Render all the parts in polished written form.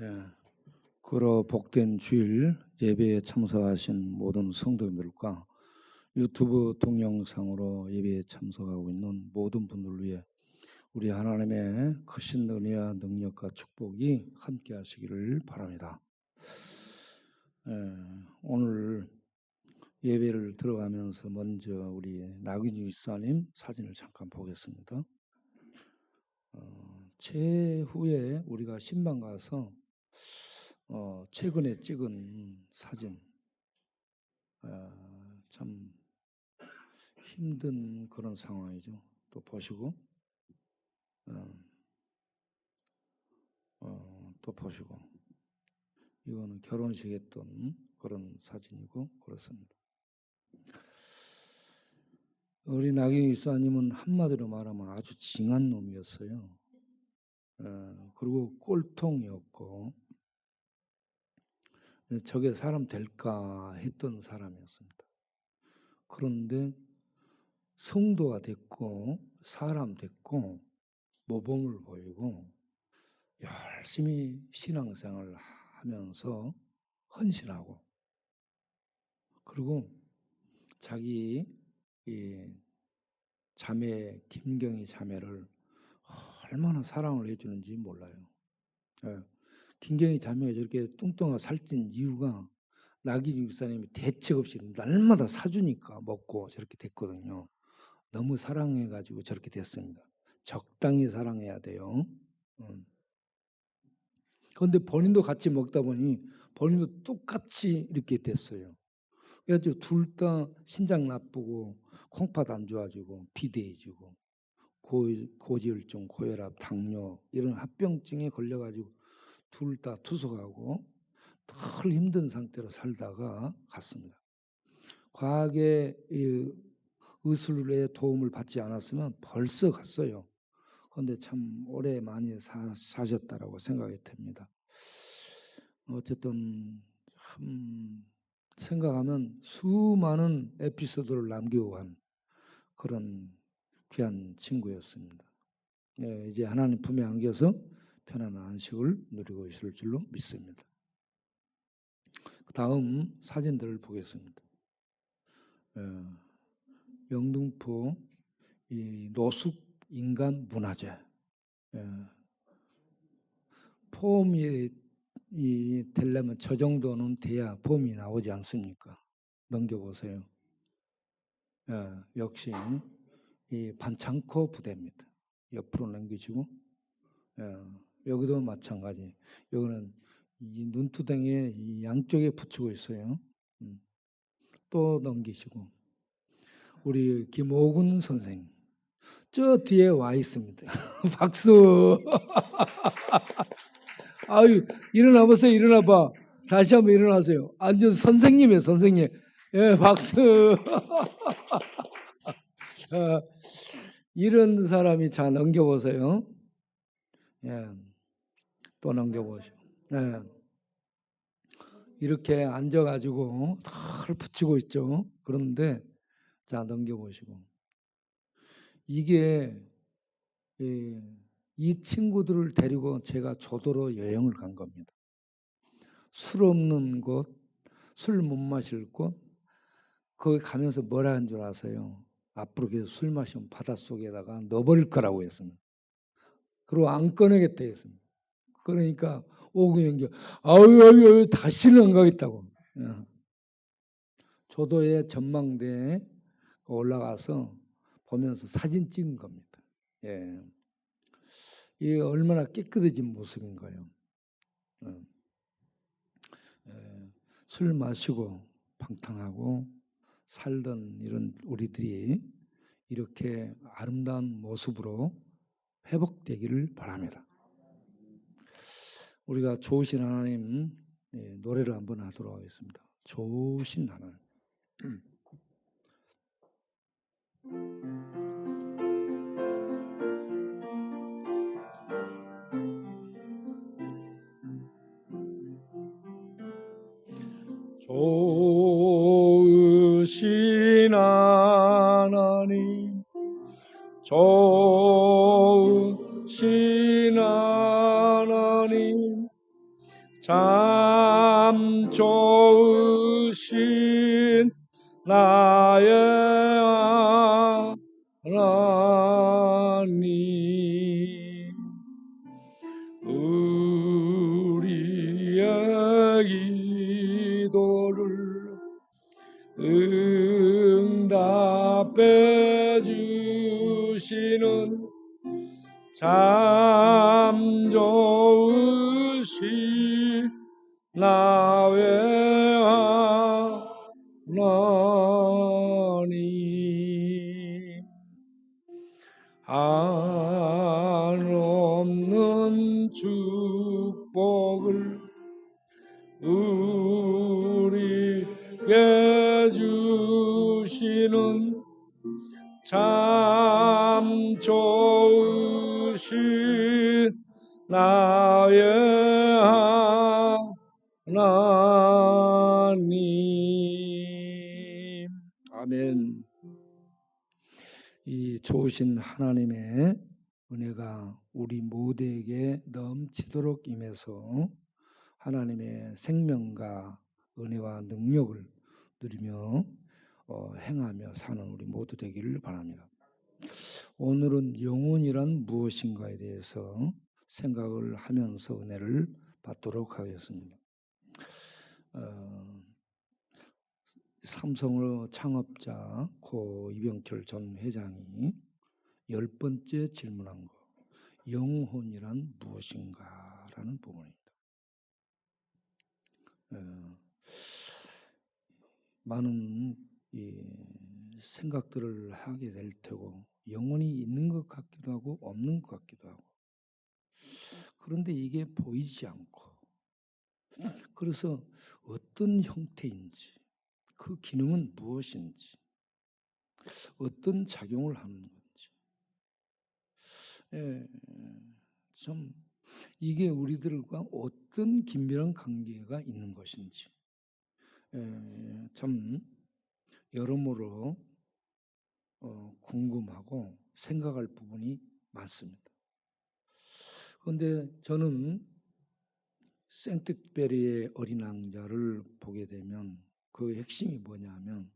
예, 그러 복된 주일 예배에 참석하신 모든 성도님들과 유튜브 동영상으로 예배에 참석하고 있는 모든 분들을 위해 우리 하나님의 크신 은혜와 능력과 축복이 함께 하시기를 바랍니다. 오늘 예배를 들어가면서 먼저 우리 나균주 집사님 사진을 잠깐 보겠습니다. 최후에 우리가 신방 가서 최근에 찍은 사진, 참 힘든 그런 상황이죠. 또 보시고, 또 보시고, 이거는 결혼식 했던 그런 사진이고 그렇습니다. 우리 나경희 이사님은 한마디로 말하면 아주 징한 놈이었어요. 그리고 꼴통이었고, 저게 사람 될까 했던 사람이었습니다. 그런데 성도가 됐고 사람 됐고 모범을 보이고 열심히 신앙생활을 하면서 헌신하고, 그리고 자기 자매 김경희 자매를 얼마나 사랑을 해주는지 몰라요. 김경희 자매가 저렇게 뚱뚱하고 살찐 이유가 나기주 집사님이 대책 없이 날마다 사주니까 먹고 저렇게 됐거든요. 너무 사랑해가지고 저렇게 됐습니다. 적당히 사랑해야 돼요. 그런데 본인도 같이 먹다 보니 본인도 똑같이 이렇게 됐어요. 그래가지고 둘 다 신장 나쁘고 콩팥 안 좋아지고 비대해지고 고지혈증, 고혈압, 당뇨 이런 합병증에 걸려가지고 둘 다 투석하고 늘 힘든 상태로 살다가 갔습니다. 과학의 의술의 도움을 받지 않았으면 벌써 갔어요. 그런데 참 오래 많이 사셨다라고 생각이 듭니다. 어쨌든 생각하면 수많은 에피소드를 남기고 간 그런 귀한 친구였습니다. 이제 하나님 품에 안겨서 편안한 안식을 누리고 있을 줄로 믿습니다. 그 다음 사진들을 보겠습니다. 영등포 이 노숙 인간 문화재, 폼이 되려면 저 정도는 돼야 폼이 나오지 않습니까? 넘겨보세요. 역시 이 반창고 부대입니다. 옆으로 넘기시고, 여기도 마찬가지. 여기는 이 눈두덩이에 이 양쪽에 붙이고 있어요. 또 넘기시고, 우리 김오군 선생 저 뒤에 와 있습니다. 박수. 아유, 일어나 보세요. 일어나 봐. 다시 한번 일어나세요. 앉아서 선생님이에요, 선생님. 예, 박수. 이런 사람이 자 넘겨보세요. 예, 또 넘겨보시고. 예. 이렇게 앉아가지고 털 붙이고 있죠. 그런데 자 넘겨보시고. 이게 이 친구들을 데리고 제가 조도로 여행을 간 겁니다. 술 없는 곳, 술 못 마실 곳, 거기 가면서 뭐라 한 줄 아세요? 앞으로 계속 술 마시면 바닷속에다가 넣어버릴 거라고 했습니다. 그리고 안 꺼내겠다 했습니다. 그러니까 오구연기 아유 다시는 안 가겠다고. 조도의 전망대에 올라가서 보면서 사진 찍은 겁니다. 이게 얼마나 깨끗해진 모습인가요? 술 마시고 방탕하고 살던 이런 우리들이 이렇게 아름다운 모습으로 회복되기를 바랍니다. 우리가 좋으신 하나님 노래를 한번 하도록 하겠습니다. 좋으신 하나님. 좋으신 하나님, 좋으신 하나님, 참 좋으신 나의 하나님, 우리의 기도를 응답해 주시는 참 좋으신 나의 하나님, 한없는 축복을 우리에게 주시는 참 좋으신 나의 하나님. 아멘. 이 좋으신 하나님의 은혜가 우리 모두에게 넘치도록 임해서 하나님의 생명과 은혜와 능력을 누리며 행하며 사는 우리 모두 되기를 바랍니다. 오늘은 영혼이란 무엇인가에 대해서 생각을 하면서 은혜를 받도록 하겠습니다. 삼성의 창업자 고 이병철 전 회장이 10번째 질문한 거, 영혼이란 무엇인가 라는 부분입니다. 많은 생각들을 하게 될 테고, 영혼이 있는 것 같기도 하고 없는 것 같기도 하고, 그런데 이게 보이지 않고, 그래서 어떤 형태인지, 그 기능은 무엇인지, 어떤 작용을 하는 건지, 참 이게 우리들과 어떤 긴밀한 관계가 있는 것인지 참 여러모로 궁금하고 생각할 부분이 많습니다. 그런데 저는 생특베리의 어린 왕자를 보게 되면 그 핵심이 뭐냐면,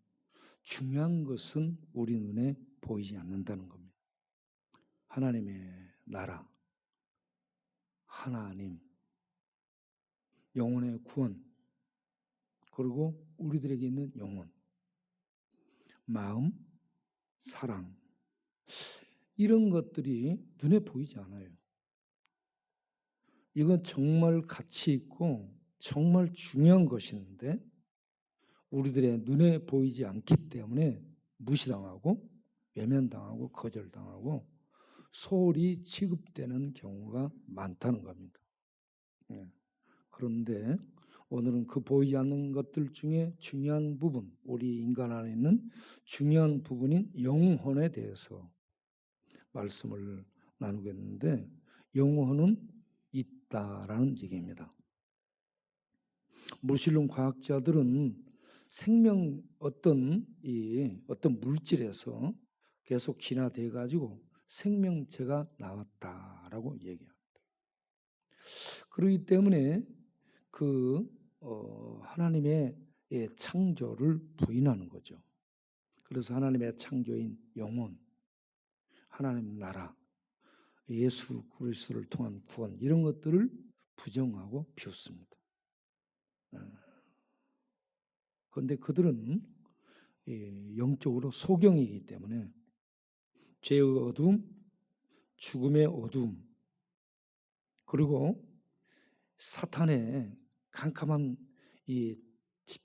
중요한 것은 우리 눈에 보이지 않는다는 겁니다. 하나님의 나라, 하나님, 영혼의 구원, 그리고 우리들에게 있는 영혼, 마음, 사랑, 이런 것들이 눈에 보이지 않아요. 이건 정말 가치 있고 정말 중요한 것인데 우리들의 눈에 보이지 않기 때문에 무시당하고 외면당하고 거절당하고 소홀히 취급되는 경우가 많다는 겁니다. 그런데 오늘은 그 보이지 않는 것들 중에 중요한 부분, 우리 인간 안에 있는 중요한 부분인 영혼에 대해서 말씀을 나누겠는데, 영혼은 있다라는 얘기입니다. 무신론 과학자들은 생명 어떤 물질에서 계속 진화돼 가지고 생명체가 나왔다라고 얘기합니다. 그렇기 때문에 하나님의 창조를 부인하는 거죠. 그래서 하나님의 창조인 영혼, 하나님 나라, 예수 그리스도를 통한 구원, 이런 것들을 부정하고 비웃습니다. 그런데 그들은 영적으로 소경이기 때문에 죄의 어둠, 죽음의 어둠, 그리고 사탄의 캄캄한 이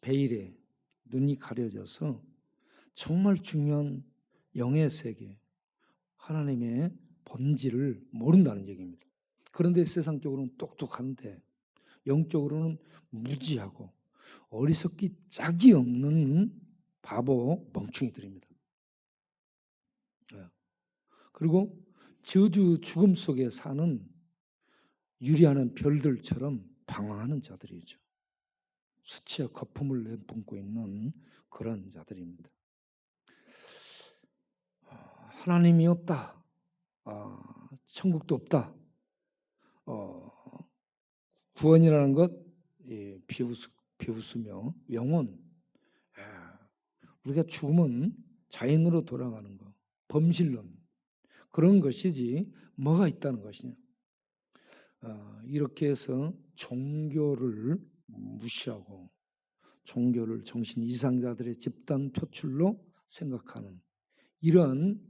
베일에 눈이 가려져서 정말 중요한 영의 세계, 하나님의 본질을 모른다는 얘기입니다. 그런데 세상적으로는 똑똑한데 영적으로는 무지하고 어리석기 짝이 없는 바보 멍충이들입니다. 그리고 저주 죽음 속에 사는 유리하는 별들처럼 방황하는 자들이죠. 수치와 거품을 내뿜고 있는 그런 자들입니다. 하나님이 없다, 천국도 없다, 구원이라는 것 비웃으며 영혼, 우리가 죽으면 자연으로 돌아가는 거, 범실론 그런 것이지 뭐가 있다는 것이냐. 이렇게 해서 종교를 무시하고 종교를 정신 이상자들의 집단 표출로 생각하는 이런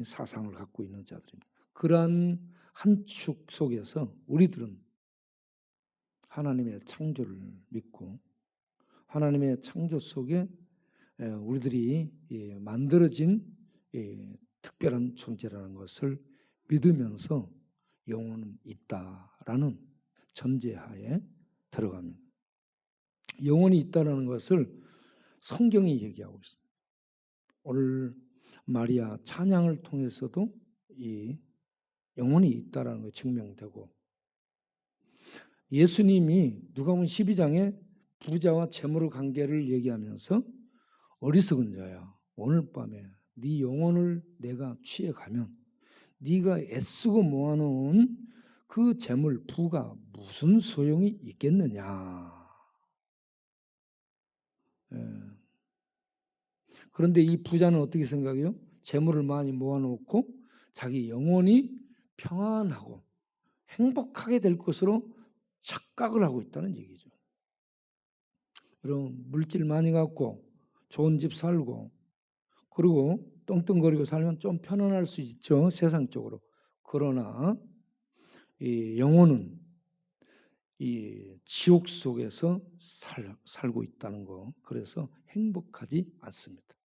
사상을 갖고 있는 자들입니다. 그러한 한 축 속에서 우리들은 하나님의 창조를 믿고 하나님의 창조 속에 우리들이 만들어진 특별한 존재라는 것을 믿으면서 영혼은 있다라는 전제하에 들어갑니다. 영혼이 있다라는 것을 성경이 얘기하고 있습니다. 오늘 마리아 찬양을 통해서도 이 영혼이 있다라는 게 증명되고 예수님이 누가복음 12장에 부자와 재물의 관계를 얘기하면서 어리석은 자야 오늘 밤에 네 영혼을 내가 취해가면 네가 애쓰고 모아놓은 그 재물 부가 무슨 소용이 있겠느냐. 그런데 이 부자는 어떻게 생각해요? 재물을 많이 모아놓고 자기 영혼이 평안하고 행복하게 될 것으로 착각을 하고 있다는 얘기죠. 여러분 물질 많이 갖고 좋은 집 살고 그리고 떵떵거리고 살면 좀 편안할 수 있죠. 세상적으로. 그러나 이 영혼은 이 지옥 속에서 살고 있다는 거. 그래서 행복하지 않습니다.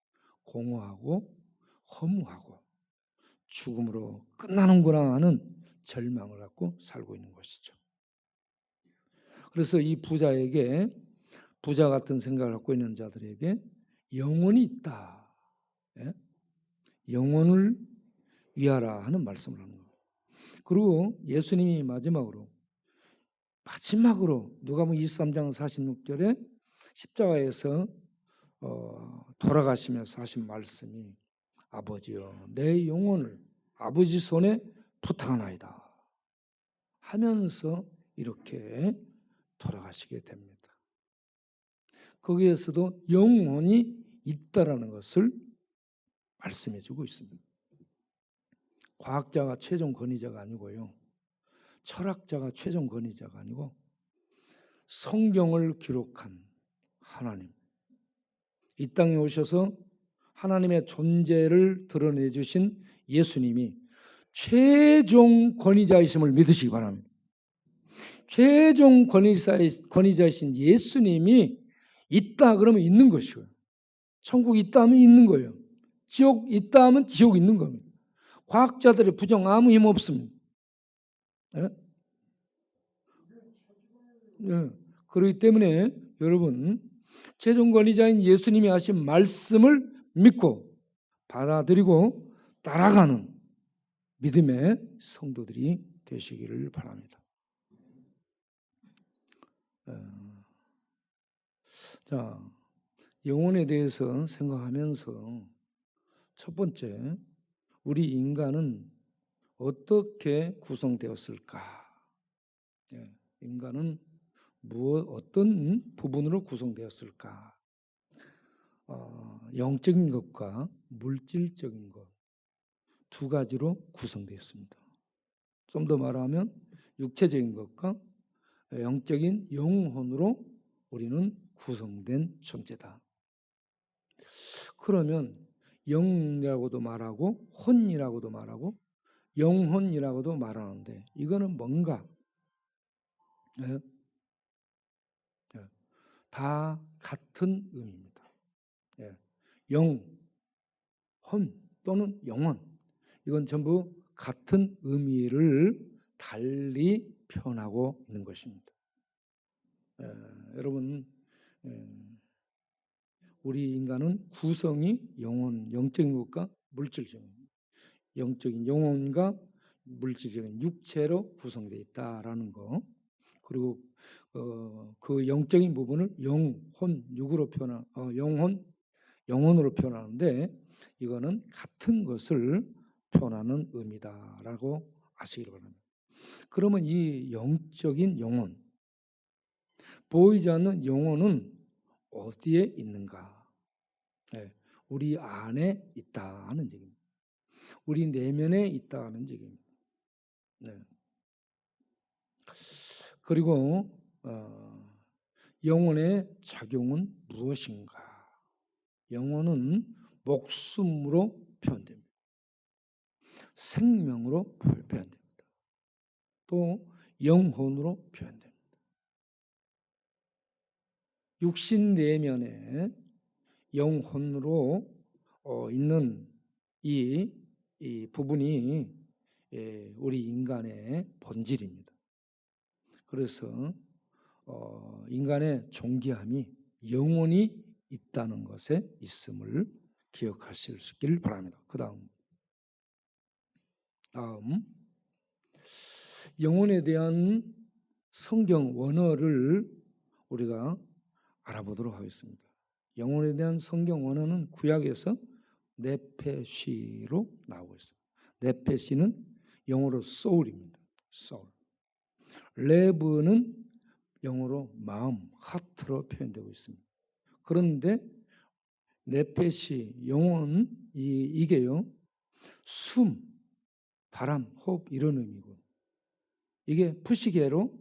공허하고 허무하고 죽음으로 끝나는구나 하는 절망을 갖고 살고 있는 것이죠. 그래서 이 부자에게 부자 같은 생각을 갖고 있는 자들에게 영혼이 있다. 예? 영혼을 위하라 하는 말씀을 하는 거예요. 그리고 예수님이 마지막으로 누가복음 23장 46절에 십자가에서 돌아가시면서 하신 말씀이 아버지여 내 영혼을 아버지 손에 부탁하나이다 하면서 이렇게 돌아가시게 됩니다. 거기에서도 영혼이 있다라는 것을 말씀해 주고 있습니다. 과학자가 최종 권위자가 아니고요. 철학자가 최종 권위자가 아니고 성경을 기록한 하나님. 이 땅에 오셔서 하나님의 존재를 드러내 주신 예수님이 최종 권위자이심을 믿으시기 바랍니다. 최종 권위자이신 예수님이 있다 그러면 있는 것이고요. 천국 있다 하면 있는 거예요. 지옥 있다 하면 지옥 있는 겁니다. 과학자들의 부정 아무 힘 없습니다. 네? 네. 그렇기 때문에 여러분 최종 권위자인 예수님이 하신 말씀을 믿고 받아들이고 따라가는 믿음의 성도들이 되시기를 바랍니다. 자, 영혼에 대해서 생각하면서 첫 번째, 우리 인간은 어떻게 구성되었을까? 인간은 어떤 부분으로 구성되었을까? 영적인 것과 물질적인 것 두 가지로 구성되었습니다. 좀 더 말하면 육체적인 것과 영적인 영혼으로 우리는 구성된 존재다. 그러면 영이라고도 말하고 혼이라고도 말하고 영혼이라고도 말하는데 이거는 뭔가? 네? 다 같은 의미입니다. 영, 혼 또는 영혼 이건 전부 같은 의미를 달리 표현하고 있는 것입니다. 여러분 우리 인간은 구성이 영적인 것과 물질적인 영적인 영혼과 물질적인 육체로 구성되어 있다라는 거. 그리고 그 영적인 부분을 영혼으로 표현하는데 이거는 같은 것을 표현하는 의미다라고 아시기를 바랍니다. 그러면 이 영적인 영혼 보이지 않는 영혼은 어디에 있는가? 네, 우리 안에 있다는 얘기입니다. 우리 내면에 있다는 얘기입니다. 네. 그리고 영혼의 작용은 무엇인가? 영혼은 목숨으로 표현됩니다. 생명으로 표현됩니다. 또 영혼으로 표현됩니다. 육신 내면에 영혼으로 있는 이 부분이 우리 인간의 본질입니다. 그래서 인간의 존귀함이 영혼이 있다는 것에 있음을 기억하실 수 있기를 바랍니다. 그 다음 영혼에 대한 성경 원어를 우리가 알아보도록 하겠습니다. 영혼에 대한 성경 원어는 구약에서 네페시로 나오고 있습니다. 네페시는 영어로 soul입니다. soul. 레브는 영어로 마음, 하트로 표현되고 있습니다. 그런데 네페시, 영혼, 이게요, 숨, 바람, 호흡 이런 의미고, 이게 푸시계로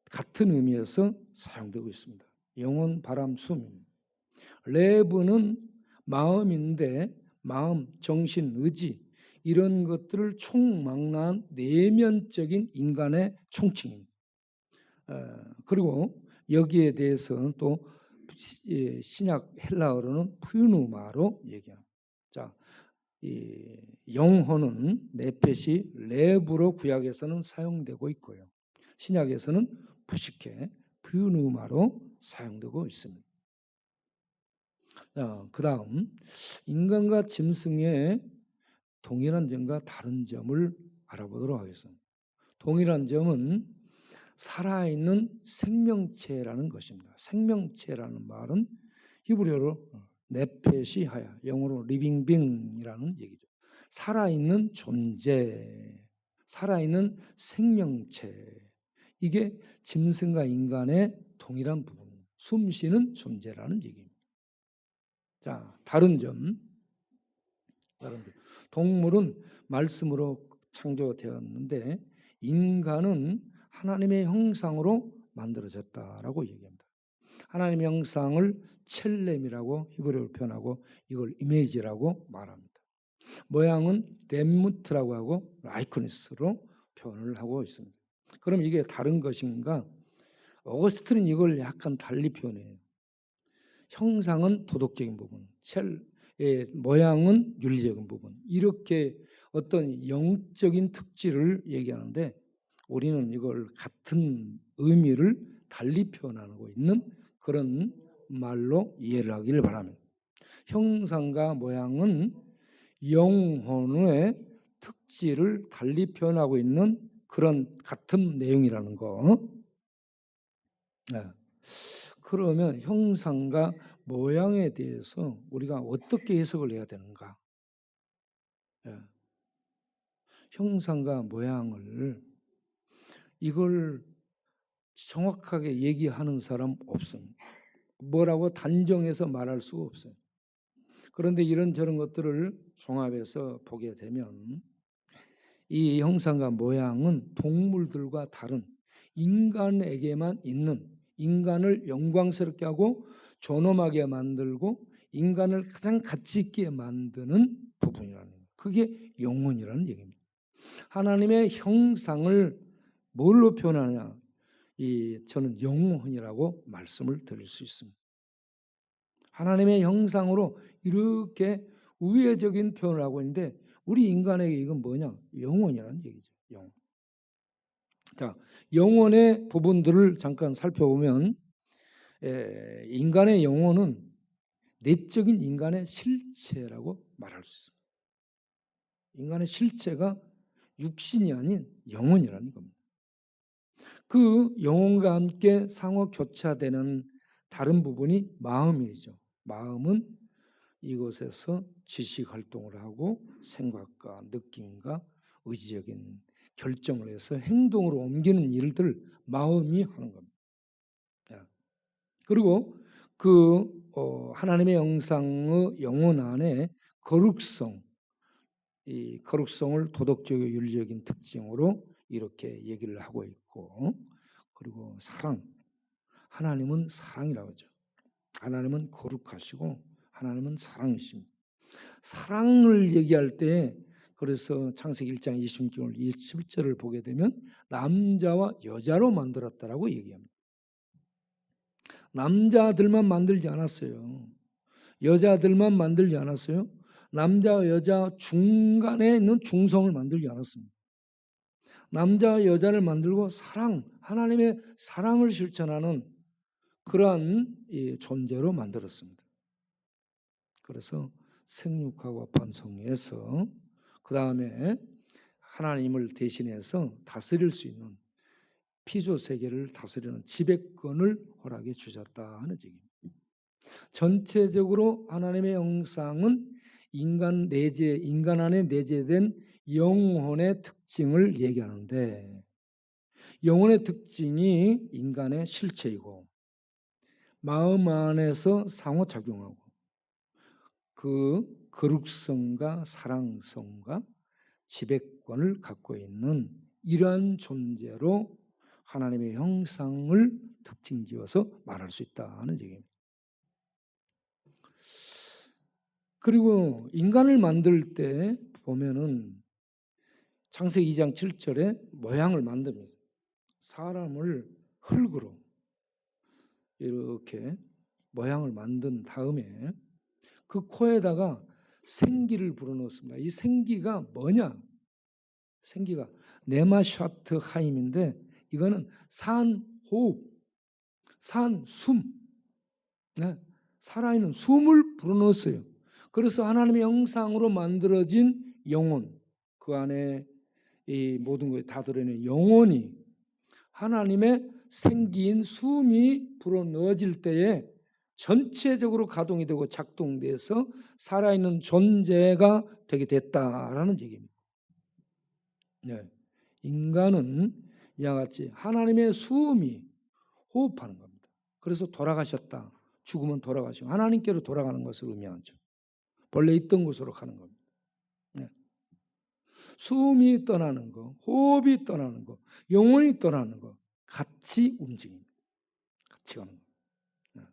같은 의미에서 사용되고 있습니다. 영혼, 바람, 숨입니다. 레브는 마음인데 마음, 정신, 의지 이런 것들을 총망라한 내면적인 인간의 총칭입니다. 그리고 여기에 대해서는 또 신약 헬라어로는 푸누마로 얘기합니다. 자, 이 영혼은 네펫이 레브로 구약에서는 사용되고 있고요. 신약에서는 푸시케, 푸누마로 사용되고 있습니다. 그 다음 인간과 짐승의 동일한 점과 다른 점을 알아보도록 하겠습니다. 동일한 점은 살아있는 생명체라는 것입니다. 생명체라는 말은 히브리어로 네펫이 하야, 영어로 리빙 빙이라는 얘기죠. 살아있는 존재, 살아있는 생명체, 이게 짐승과 인간의 동일한 부분, 숨쉬는 존재라는 얘기입니다. 자, 다른 점. 동물은 말씀으로 창조되었는데 인간은 하나님의 형상으로 만들어졌다라고 얘기합니다. 하나님의 형상을 첼렘이라고 히브리어로 표현하고 이걸 이미지라고 말합니다. 모양은 뎀무트라고 하고 라이코니스로 표현을 하고 있습니다. 그럼 이게 다른 것인가? 어거스틴은 이걸 약간 달리 표현해요. 형상은 도덕적인 부분, 모양은 윤리적인 부분, 이렇게 어떤 영적인 특질을 얘기하는데 우리는 이걸 같은 의미를 달리 표현하고 있는 그런 말로 이해를 하기를 바랍니다. 형상과 모양은 영혼의 특질을 달리 표현하고 있는 그런 같은 내용이라는 거. 그러면 형상과 모양에 대해서 우리가 어떻게 해석을 해야 되는가? 형상과 모양을 이걸 정확하게 얘기하는 사람 없습니다. 뭐라고 단정해서 말할 수가 없어요. 그런데 이런저런 것들을 종합해서 보게 되면 이 형상과 모양은 동물들과 다른 인간에게만 있는, 인간을 영광스럽게 하고 존엄하게 만들고 인간을 가장 가치 있게 만드는 부분이라는 거예요. 그게 영혼이라는 얘기입니다. 하나님의 형상을 뭘로 표현하냐? 저는 영혼이라고 말씀을 드릴 수 있습니다. 하나님의 형상으로 이렇게 우회적인 표현을 하고 있는데 우리 인간에게 이건 뭐냐? 영혼이라는 얘기죠. 영혼. 자, 영혼의 부분들을 잠깐 살펴보면 인간의 영혼은 내적인 인간의 실체라고 말할 수 있습니다. 인간의 실체가 육신이 아닌 영혼이라는 겁니다. 그 영혼과 함께 상호 교차되는 다른 부분이 마음이죠. 마음은 이곳에서 지식 활동을 하고 생각과 느낌과 의지적인 결정을 해서 행동으로 옮기는 일들을 마음이 하는 겁니다. 그리고 하나님의 형상의 영혼 안에 거룩성, 이 거룩성을 도덕적 윤리적인 특징으로 이렇게 얘기를 하고 있고, 그리고 사랑, 하나님은 사랑이라고 하죠. 하나님은 거룩하시고 하나님은 사랑이십니다. 사랑을 얘기할 때 그래서 창세기 1장 26절 27절을 보게 되면 남자와 여자로 만들었다라고 얘기합니다. 남자들만 만들지 않았어요. 여자들만 만들지 않았어요. 남자 여자 중간에 있는 중성을 만들지 않았습니다. 남자 여자를 만들고 하나님의 사랑을 실천하는 그러한 존재로 만들었습니다. 그래서 생육하고 번성해서 그 다음에 하나님을 대신해서 다스릴 수 있는 피조 세계를 다스리는 지배권을 허락해 주셨다 하는 얘기입니다. 전체적으로 하나님의 형상은 인간 안에 내재된 영혼의 특징을 얘기하는데, 영혼의 특징이 인간의 실체이고 마음 안에서 상호작용하고 그 거룩성과 사랑성과 지배권을 갖고 있는 이러한 존재로 하나님의 형상을 특징 지어서 말할 수 있다는 얘기입니다. 그리고 인간을 만들 때 보면은 창세기 2장 7절에 모양을 만듭니다. 사람을 흙으로 이렇게 모양을 만든 다음에 그 코에다가 생기를 불어넣습니다. 이 생기가 뭐냐? 생기가 네마샤트 하임인데 이거는 산호흡, 산숨, 네, 살아있는 숨을 불어넣었어요. 그래서 하나님의 형상으로 만들어진 영혼, 그 안에 이 모든 것이 다 들어있는 영혼이 하나님의 생기인 숨이 불어넣어질 때에 전체적으로 가동이 되고 작동돼서 살아있는 존재가 되게 됐다라는 얘기입니다. 네. 인간은 이와 같이 하나님의 숨이 호흡하는 겁니다. 그래서 돌아가셨다. 죽으면 돌아가시고 하나님께로 돌아가는 것을 의미하죠. 본래 있던 곳으로 가는 겁니다. 네. 숨이 떠나는 거, 호흡이 떠나는 거, 영혼이 떠나는 거 같이 움직입니다. 같이 가는 거. 네.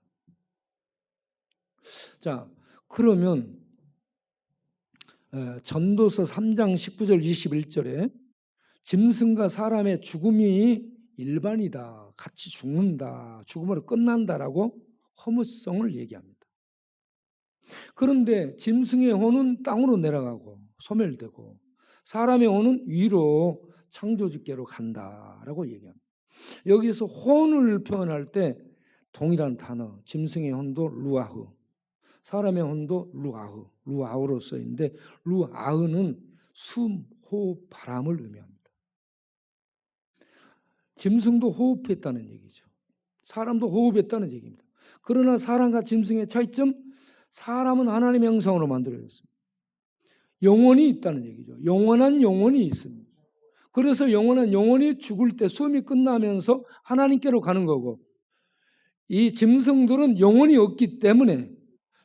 자, 그러면 전도서 3장 19절 21절에 짐승과 사람의 죽음이 일반이다. 같이 죽는다. 죽음으로 끝난다라고 허무성을 얘기합니다. 그런데 짐승의 혼은 땅으로 내려가고 소멸되고 사람의 혼은 위로 창조주께로 간다라고 얘기합니다. 여기서 혼을 표현할 때 동일한 단어, 짐승의 혼도 루아흐, 사람의 혼도 루아흐로 써있는데 루아흐는 숨, 호흡, 바람을 의미합니다. 짐승도 호흡했다는 얘기죠. 사람도 호흡했다는 얘기입니다. 그러나 사람과 짐승의 차이점, 사람은 하나님의 형상으로 만들어졌습니다. 영혼이 있다는 얘기죠. 영원한 영혼이 있습니다. 그래서 영원한 영혼이 죽을 때 숨이 끝나면서 하나님께로 가는 거고, 이 짐승들은 영혼이 없기 때문에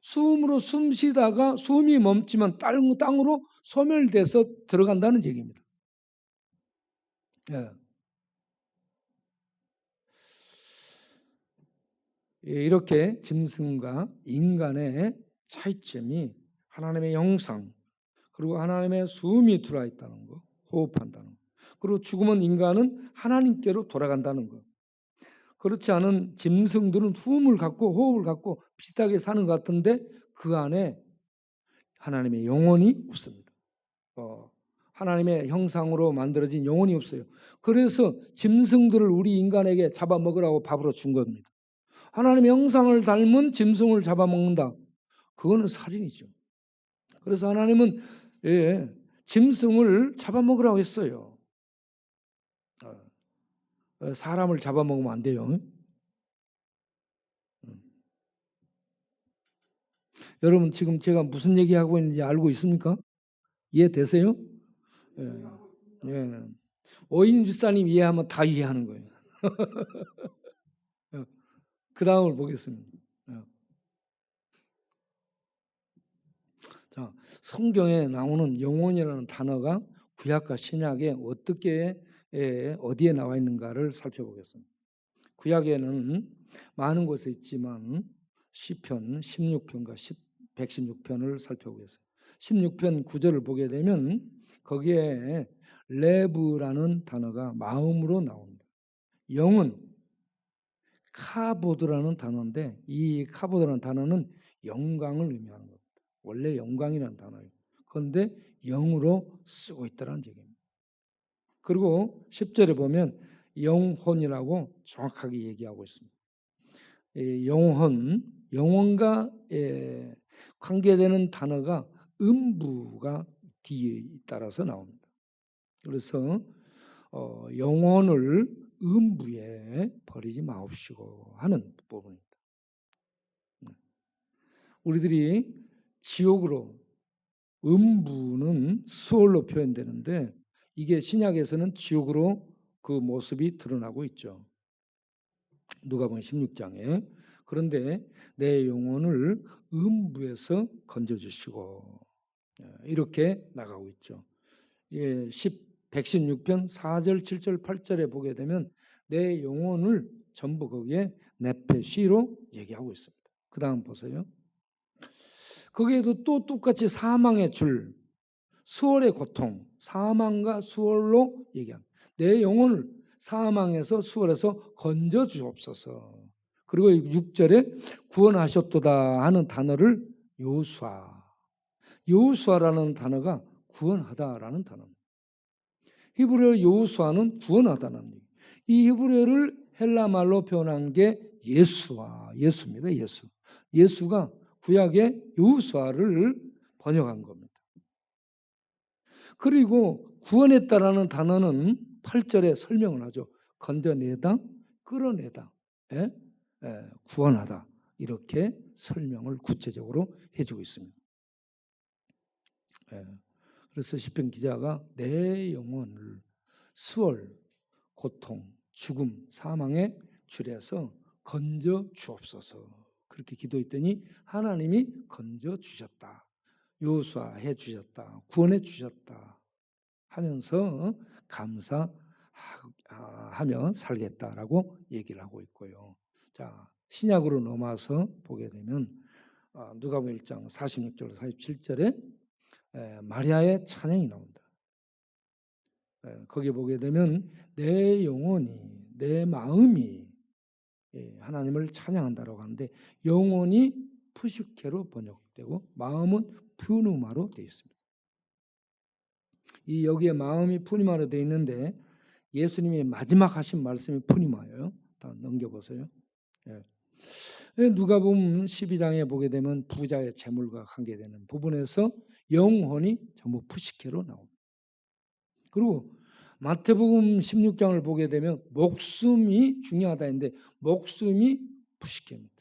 숨으로 숨 쉬다가 숨이 멈추면 땅으로 소멸돼서 들어간다는 얘기입니다. 예. 이렇게 짐승과 인간의 차이점이 하나님의 형상, 그리고 하나님의 숨이 들어와 있다는 거, 호흡한다는 거. 그리고 죽으면 인간은 하나님께로 돌아간다는 거. 그렇지 않은 짐승들은 숨을 갖고 호흡을 갖고 비슷하게 사는 것 같은데 그 안에 하나님의 영혼이 없습니다. 하나님의 형상으로 만들어진 영혼이 없어요. 그래서 짐승들을 우리 인간에게 잡아먹으라고 밥으로 준 겁니다. 하나님의 형상을 닮은 짐승을 잡아먹는다. 그거는 살인이죠. 그래서 하나님은 짐승을 잡아먹으라고 했어요. 사람을 잡아먹으면 안 돼요. 여러분 지금 제가 무슨 얘기하고 있는지 알고 있습니까? 이해되세요? 예. 예. 오인 주사님 이해하면 다 이해하는 거예요. 그 다음을 보겠습니다. 자, 성경에 나오는 영혼이라는 단어가 구약과 신약에 어떻게 어디에 나와 있는가를 살펴보겠습니다. 구약에는 많은 곳에 있지만 시편 16편과 116편을 살펴보겠습니다. 16편 9절을 보게 되면 거기에 레브라는 단어가 마음으로 나옵니다. 영은 카보드라는 단어인데 이 카보드라는 단어는 영광을 의미하는 겁니다. 원래 영광이라는 단어예요. 그런데 영으로 쓰고 있다는 얘기입니다. 그리고 10절에 보면 영혼이라고 정확하게 얘기하고 있습니다. 영혼과 관계되는 단어가 음부가 뒤에 따라서 나옵니다. 그래서 영혼을 음부에 버리지 마옵시고 하는 부분입니다. 우리들이 지옥으로 음부는 수월로 표현되는데 이게 신약에서는 지옥으로 그 모습이 드러나고 있죠. 누가복음 16장에. 그런데 내 영혼을 음부에서 건져주시고 이렇게 나가고 있죠. 116편 4절, 7절, 8절에 보게 되면 내 영혼을 전부 거기에 네페시로 얘기하고 있습니다. 그 다음 보세요. 거기에도 또 똑같이 사망의 줄, 수월의 고통, 사망과 수월로 얘기합니다. 내 영혼을 사망에서 수월에서 건져 주옵소서. 그리고 6절에 구원하셨도다 하는 단어를 여호수아라는 단어가 구원하다라는 단어입니다. 히브리어 여호수아는 구원하다는 얘기. 이 히브리어를 헬라 말로 표현한 게 예수입니다. 예수가 구약의 여호수아를 번역한 겁니다. 그리고 구원했다라는 단어는 8절에 설명을 하죠. 건져내다, 끌어내다, 구원하다 이렇게 설명을 구체적으로 해주고 있습니다. 그래서 시편 기자가 내 영혼을 수월, 고통, 죽음, 사망의 줄에서 건져 주옵소서 그렇게 기도했더니 하나님이 건져 주셨다. 요수아해 주셨다. 구원해 주셨다 하면서 감사하며 살겠다라고 얘기를 하고 있고요. 자, 신약으로 넘어와서 보게 되면 누가복음 1장 46절 47절에 마리아의 찬양이 나온다. 거기 보게 되면 내 영혼이 내 마음이 하나님을 찬양한다라고 하는데 영혼이 푸시케로 번역되고 마음은 푸누마로 되어 있습니다. 이 여기에 마음이 푸니마로 되어 있는데 예수님이 마지막 하신 말씀이 푸니마예요. 다 넘겨보세요. 누가복음 12장에 보게 되면 부자의 재물과 관계되는 부분에서 영혼이 전부 푸시케로 나옵니다. 그리고 마태복음 16장을 보게 되면 목숨이 중요하다 했는데 목숨이 푸시케입니다.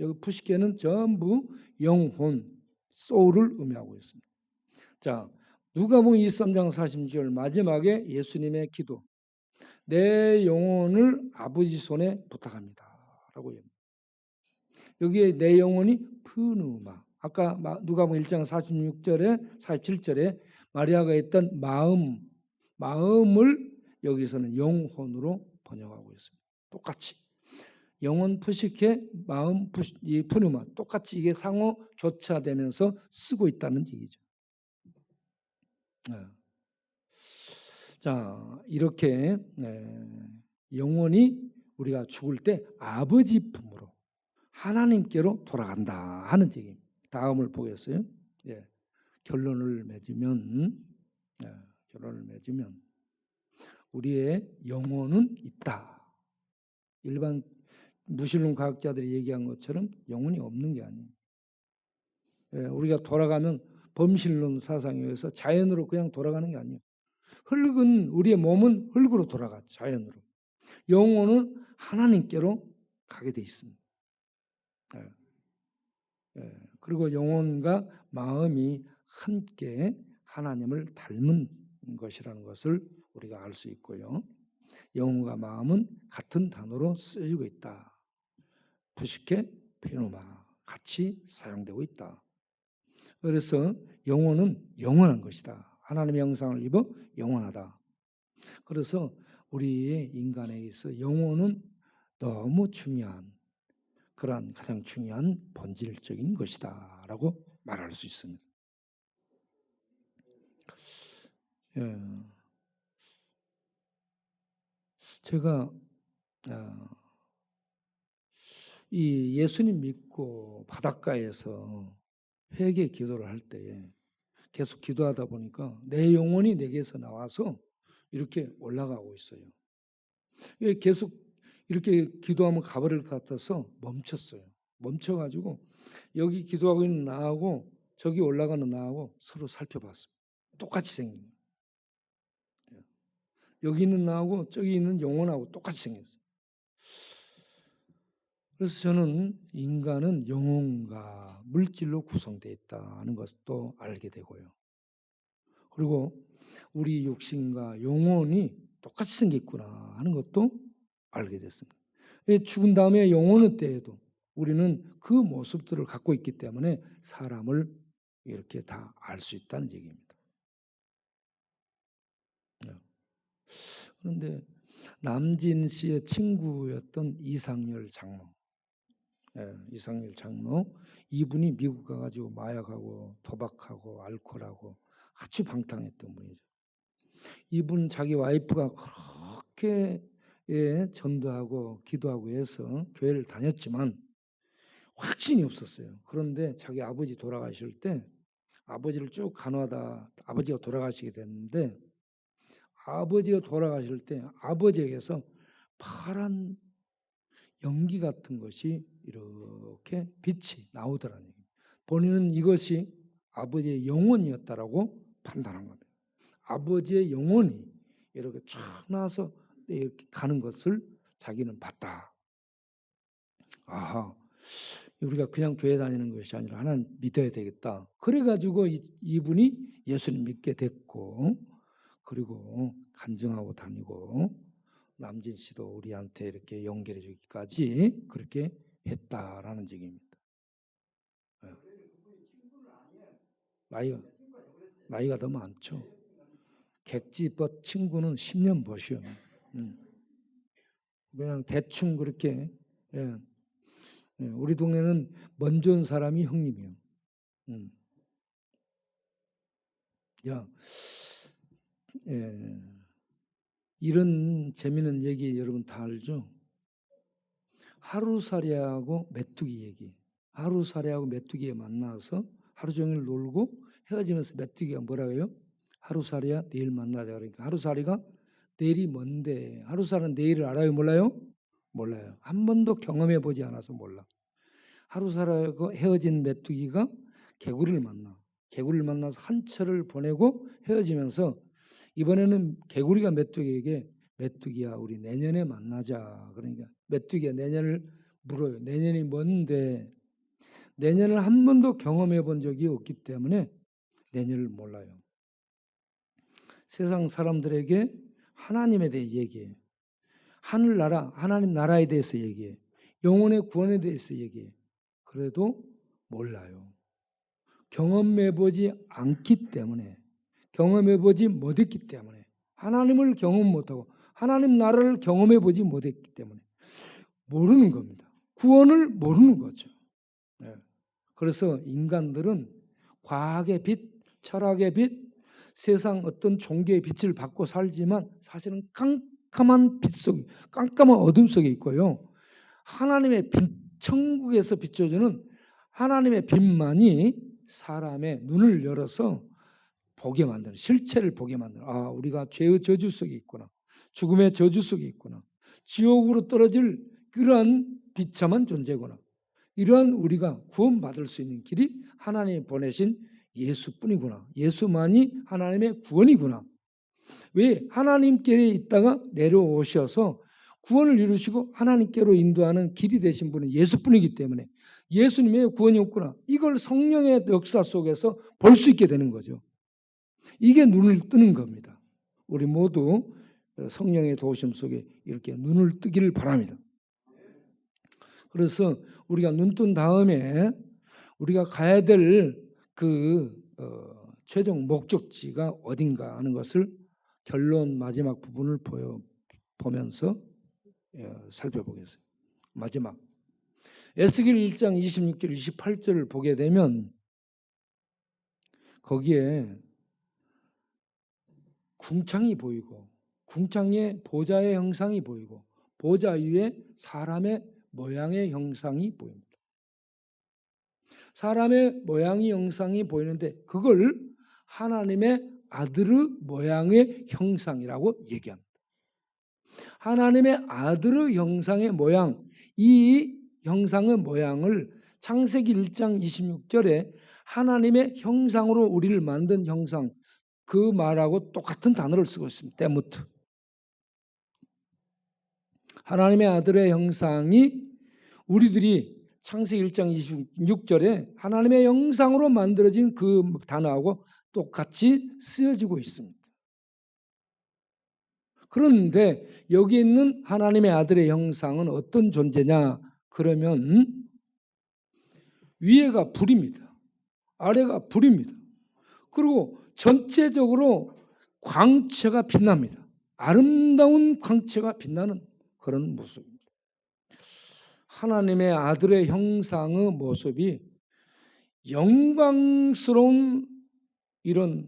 여기 푸시케는 전부 영혼, 소울을 의미하고 있습니다. 자, 누가복음 23장 46절 마지막에 예수님의 기도. 내 영혼을 아버지 손에 부탁합니다. 라고 얘기합니다. 여기에 내 영혼이 푸누마. 아까 누가복음 1장 46절에 47절에 마리아가 했던 마음을 여기서는 영혼으로 번역하고 있습니다. 똑같이. 영혼 푸시케, 마음 푸누마. 똑같이 이게 상호 교차되면서 쓰고 있다는 얘기죠. 자, 이렇게 영혼이 우리가 죽을 때 아버지 품으로 하나님께로 돌아간다 하는 얘기입니다. 다음을 보겠어요. 결론을 맺으면 우리의 영혼은 있다. 일반 무신론 과학자들이 얘기한 것처럼 영혼이 없는 게 아니에요. 우리가 돌아가면 범신론 사상에 의해서 자연으로 그냥 돌아가는 게 아니에요. 우리의 몸은 흙으로 돌아가 자연으로. 영혼은 하나님께로 가게 돼 있습니다. 그리고 영혼과 마음이 함께 하나님을 닮은 것이라는 것을 우리가 알 수 있고요. 영혼과 마음은 같은 단어로 쓰여지고 있다. 푸시케, 피누마 같이 사용되고 있다. 그래서 영혼은 영원한 것이다. 하나님의 형상을 입어 영원하다. 그래서 우리의 인간에게서 영혼은 너무 중요한 그러한 가장 중요한 본질적인 것이다 라고 말할 수 있습니다. 예. 제가 이 예수님 믿고 바닷가에서 회개 기도를 할 때에 계속 기도하다 보니까 내 영혼이 내게서 나와서 이렇게 올라가고 있어요. 계속 이렇게 기도하면 가버릴 것 같아서 멈췄어요. 멈춰가지고 여기 기도하고 있는 나하고 저기 올라가는 나하고 서로 살펴봤어요. 똑같이 생긴 거예요. 여기 있는 나하고 저기 있는 영혼하고 똑같이 생겼어요. 그래서 저는 인간은 영혼과 물질로 구성되어 있다는 것도 알게 되고요. 그리고 우리 육신과 영혼이 똑같이 생겼구나 하는 것도 알게 됐습니다. 죽은 다음에 영혼의 때에도 우리는 그 모습들을 갖고 있기 때문에 사람을 이렇게 다 알 수 있다는 얘기입니다. 그런데 남진 씨의 친구였던 이상열 장로, 이상열 장로, 이분이 미국 가가지고 마약하고 도박하고 알코올하고 아주 방탕했던 분이죠. 이분 자기 와이프가 그렇게 전도하고 기도하고 해서 교회를 다녔지만 확신이 없었어요. 그런데 자기 아버지 돌아가실 때 아버지를 쭉 간호하다 아버지가 돌아가시게 됐는데 아버지가 돌아가실 때 아버지에게서 파란 연기 같은 것이 이렇게 빛이 나오더라는 얘기입니다. 본인은 이것이 아버지의 영혼이었다라고 판단한 겁니다. 아버지의 영혼이 이렇게 쫙 나와서 이렇게 가는 것을 자기는 봤다. 아하, 우리가 그냥 교회 다니는 것이 아니라 하나님 믿어야 되겠다. 그래가지고 이분이 예수님 믿게 됐고, 그리고 간증하고 다니고, 남진 씨도 우리한테 이렇게 연결해 주기까지 그렇게 했다라는 얘기입니다. 나이가 더 많죠. 객지벗 친구는 10년 버셔. 그냥 대충 그렇게. 예. 우리 동네는 먼저 온 사람이 형님이요. 야, 이런 재미있는 얘기 여러분 다 알죠? 하루살이하고 메뚜기 얘기. 하루살이하고 메뚜기가 만나서 하루 종일 놀고 헤어지면서 메뚜기가 뭐라고 해요? 하루살이야 내일 만나자. 그러니까 하루살이가 내일이 뭔데? 하루살은 내일을 알아요? 몰라요? 몰라요. 한 번도 경험해 보지 않아서 몰라. 하루살이하고 헤어진 메뚜기가 개구리를 만나. 개구리를 만나서 한 철을 보내고 헤어지면서 이번에는 개구리가 메뚜기에게 메뚜기야 우리 내년에 만나자. 그러니까 메뚜기가 내년을 물어요. 내년이 뭔데? 내년을 한 번도 경험해 본 적이 없기 때문에 내년을 몰라요. 세상 사람들에게 하나님에 대해 얘기해요. 하늘나라, 하나님 나라에 대해서 얘기해요. 영혼의 구원에 대해서 얘기해요. 그래도 몰라요. 경험해보지 않기 때문에, 경험해보지 못했기 때문에, 하나님을 경험 못하고 하나님 나라를 경험해보지 못했기 때문에 모르는 겁니다. 구원을 모르는 거죠. 그래서 인간들은 과학의 빛, 철학의 빛, 세상 어떤 종교의 빛을 받고 살지만 사실은 깜깜한 빛 속, 깜깜한 어둠 속에 있고요. 하나님의 빛, 천국에서 비춰주는 하나님의 빛만이 사람의 눈을 열어서 보게 만드는, 실체를 보게 만드는, 아, 우리가 죄의 저주 속에 있구나. 죽음의 저주 속에 있구나. 지옥으로 떨어질 그러한 비참한 존재구나. 이러한 우리가 구원받을 수 있는 길이 하나님이 보내신 예수뿐이구나. 예수만이 하나님의 구원이구나. 왜? 하나님께 있다가 내려오셔서 구원을 이루시고 하나님께로 인도하는 길이 되신 분은 예수뿐이기 때문에 예수님의 구원이 없구나. 이걸 성령의 역사 속에서 볼 수 있게 되는 거죠. 이게 눈을 뜨는 겁니다. 우리 모두 성령의 도우심 속에 이렇게 눈을 뜨기를 바랍니다. 그래서 우리가 눈 뜬 다음에 우리가 가야 될 그 최종 목적지가 어딘가 하는 것을 결론 마지막 부분을 보면서 살펴보겠어요. 마지막 에스겔 1장 26절 28절을 보게 되면 거기에 궁창이 보이고 궁창에 보좌의 형상이 보이고 보좌 위에 사람의 모양의 형상이 보입니다. 사람의 모양의 형상이 보이는데 그걸 하나님의 아들의 모양의 형상이라고 얘기합니다. 하나님의 아들의 형상의 모양, 이 형상의 모양을 창세기 1장 26절에 하나님의 형상으로 우리를 만든 형상, 그 말하고 똑같은 단어를 쓰고 있습니다. 데모트. 하나님의 아들의 형상이 우리들이 창세기 1장 26절에 하나님의 형상으로 만들어진 그 단어하고 똑같이 쓰여지고 있습니다. 그런데 여기 있는 하나님의 아들의 형상은 어떤 존재냐? 그러면 위에가 불입니다. 아래가 불입니다. 그리고 전체적으로 광채가 빛납니다. 아름다운 광채가 빛나는 그런 모습입니다. 하나님의 아들의 형상의 모습이 영광스러운 이런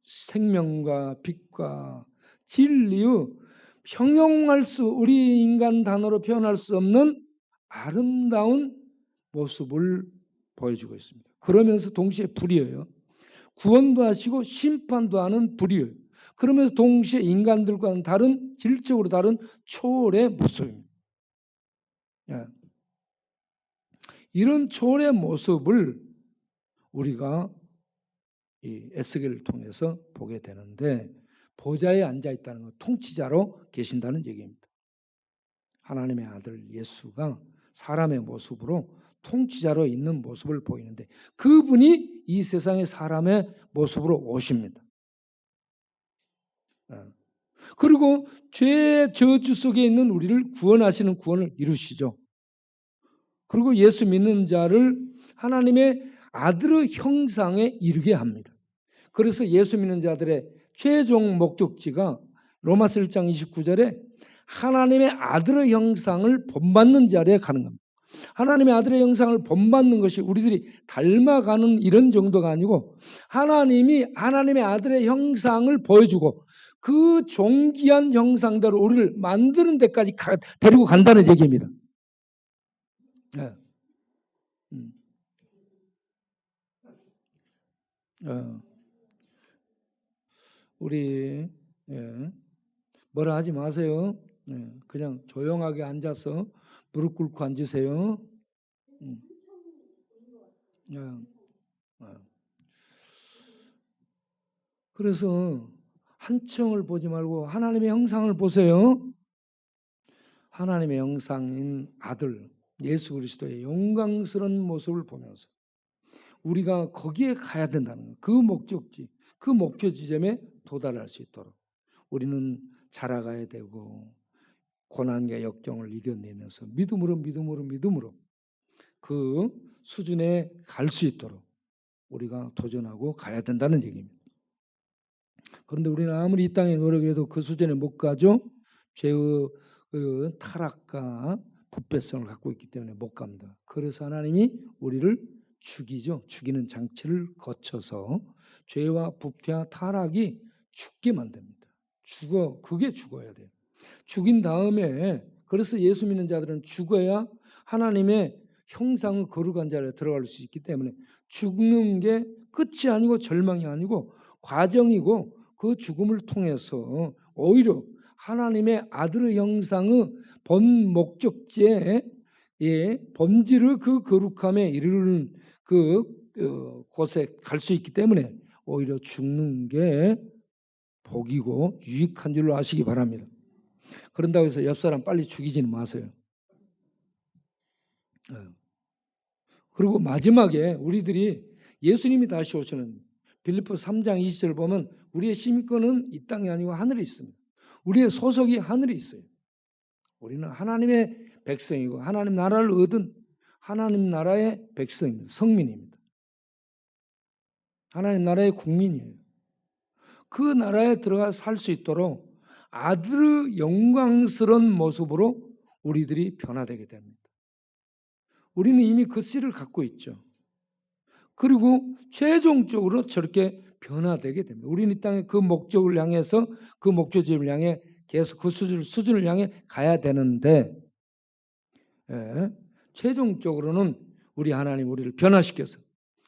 생명과 빛과 진리의 형용할 수, 우리 인간 단어로 표현할 수 없는 아름다운 모습을 보여주고 있습니다. 그러면서 동시에 불이에요. 구원도 하시고 심판도 하는 불이에요. 그러면서 동시에 인간들과는 다른, 질적으로 다른 초월의 모습입니다. 이런 초월의 모습을 우리가 이 에스겔을 통해서 보게 되는데 보좌에 앉아 있다는 건 통치자로 계신다는 얘기입니다. 하나님의 아들 예수가 사람의 모습으로 통치자로 있는 모습을 보이는데 그분이 이 세상의 사람의 모습으로 오십니다. 그리고 죄의 저주 속에 있는 우리를 구원하시는 구원을 이루시죠. 그리고 예수 믿는 자를 하나님의 아들의 형상에 이르게 합니다. 그래서 예수 믿는 자들의 최종 목적지가 로마서 1장 29절에 하나님의 아들의 형상을 본받는 자리에 가는 겁니다. 하나님의 아들의 형상을 본받는 것이 우리들이 닮아가는 이런 정도가 아니고 하나님이 하나님의 아들의 형상을 보여주고 그 존귀한 형상대로 우리를 만드는 데까지 데리고 간다는 얘기입니다. 네. 우리 뭐라 하지 마세요. 그냥 조용하게 앉아서 무릎 꿇고 앉으세요. 그래서 한층을 보지 말고 하나님의 형상을 보세요. 하나님의 형상인 아들 예수 그리스도의 영광스러운 모습을 보면서 우리가 거기에 가야 된다는 거예요. 그 목적지, 그 목표 지점에 도달할 수 있도록 우리는 자라가야 되고 고난과 역경을 이겨내면서 믿음으로 그 수준에 갈 수 있도록 우리가 도전하고 가야 된다는 얘기입니다. 그런데 우리는 아무리 이 땅에 노력해도 그 수준에 못 가죠. 죄의 타락과 부패성을 갖고 있기 때문에 못 갑니다. 그래서 하나님이 우리를 죽이죠. 죽이는 장치를 거쳐서 죄와 부패와 타락이 죽게 만듭니다. 그게 죽어야 돼요. 죽인 다음에 그래서 예수 믿는 자들은 죽어야 하나님의 형상의 거룩한 자리에 들어갈 수 있기 때문에 죽는 게 끝이 아니고 절망이 아니고 과정이고 그 죽음을 통해서 오히려 하나님의 아들의 형상의 본 목적지에 본질의 그 거룩함에 이르는 그 곳에 갈 수 있기 때문에 오히려 죽는 게 복이고 유익한 줄로 아시기 바랍니다. 그런다고 해서 옆 사람 빨리 죽이지는 마세요. 그리고 마지막에 우리들이 예수님이 다시 오시는 빌립보 3장 20절을 보면 우리의 시민권은 이 땅이 아니고 하늘에 있습니다. 우리의 소속이 하늘에 있어요. 우리는 하나님의 백성이고 하나님 나라를 얻은 하나님 나라의 백성입니다. 성민입니다. 하나님 나라의 국민이에요. 그 나라에 들어가 살 수 있도록 아들의 영광스러운 모습으로 우리들이 변화되게 됩니다. 우리는 이미 그 씨를 갖고 있죠. 그리고 최종적으로 저렇게 변화되게 됩니다. 우리는 이 땅에 그 목적을 향해서 그 목표점을 향해 계속 그 수준을 향해 가야 되는데 최종적으로는 우리 하나님 우리를 변화시켜서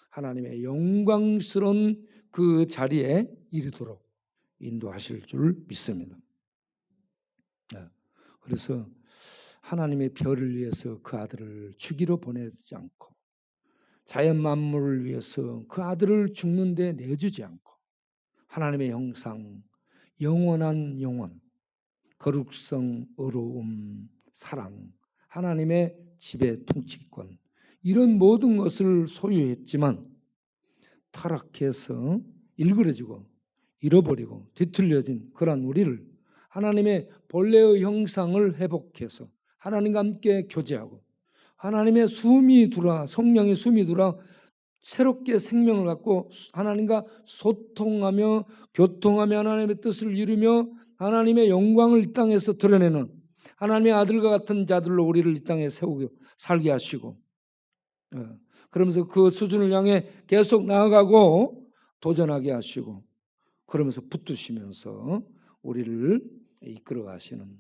하나님의 영광스러운 그 자리에 이르도록 인도하실 줄 믿습니다. 그래서 하나님의 별을 위해서 그 아들을 주기로 보내지 않고 자연 만물을 위해서 그 아들을 죽는 데 내주지 않고 하나님의 형상, 영원한 영원, 거룩성, 의로움, 사랑, 하나님의 지배 통치권 이런 모든 것을 소유했지만 타락해서 일그러지고 잃어버리고 뒤틀려진 그런 우리를 하나님의 본래의 형상을 회복해서 하나님과 함께 교제하고 하나님의 숨이 들어와 성령의 숨이 들어와 새롭게 생명을 갖고 하나님과 소통하며 교통하며 하나님의 뜻을 이루며 하나님의 영광을 이 땅에서 드러내는 하나님의 아들과 같은 자들로 우리를 이 땅에 세우고 살게 하시고 그러면서 그 수준을 향해 계속 나아가고 도전하게 하시고 그러면서 붙드시면서 우리를 이끌어 가시는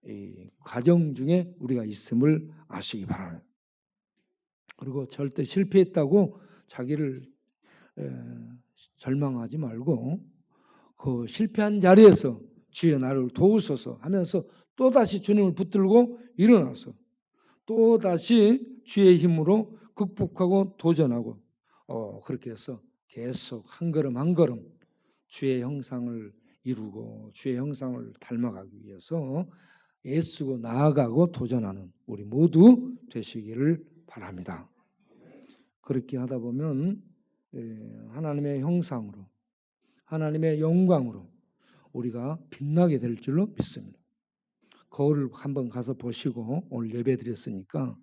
이 과정 중에 우리가 있음을 아시기 바랍니다. 그리고 절대 실패했다고 자기를 절망하지 말고 그 실패한 자리에서 주여 나를 도우소서 하면서 또다시 주님을 붙들고 일어나서 또다시 주의 힘으로 극복하고 도전하고 그렇게 해서 계속 한 걸음 한 걸음 주의 형상을 이루고 주의 형상을 닮아가기 위해서 애쓰고 나아가고 도전하는 우리 모두 되시기를 바랍니다. 그렇게 하다 보면 하나님의 형상으로 하나님의 영광으로 우리가 빛나게 될 줄로 믿습니다. 거울을 한번 가서 보시고 오늘 예배 드렸으니까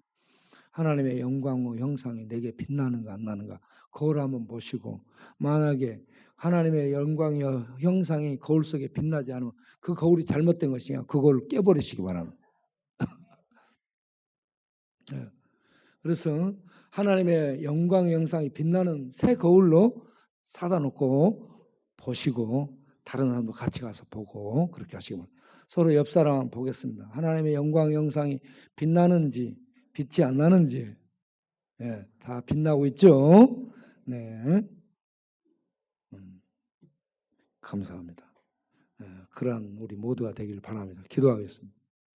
하나님의 영광의 형상이 내게 빛나는가 안 나는가 거울 한번 보시고 만약에 하나님의 영광의 형상이 거울 속에 빛나지 않으면 그 거울이 잘못된 것이냐 그 거울을 깨버리시기 바랍니다. 그래서 하나님의 영광의 형상이 빛나는 새 거울로 사다 놓고 보시고 다른 사람도 같이 가서 보고 그렇게 하시기 바랍니다. 서로 옆 사람 보겠습니다. 하나님의 영광의 형상이 빛나는지 빛이 안 나는지 다 빛나고 있죠? 네, 감사합니다. 그러한 우리 모두가 되길 바랍니다. 기도하겠습니다.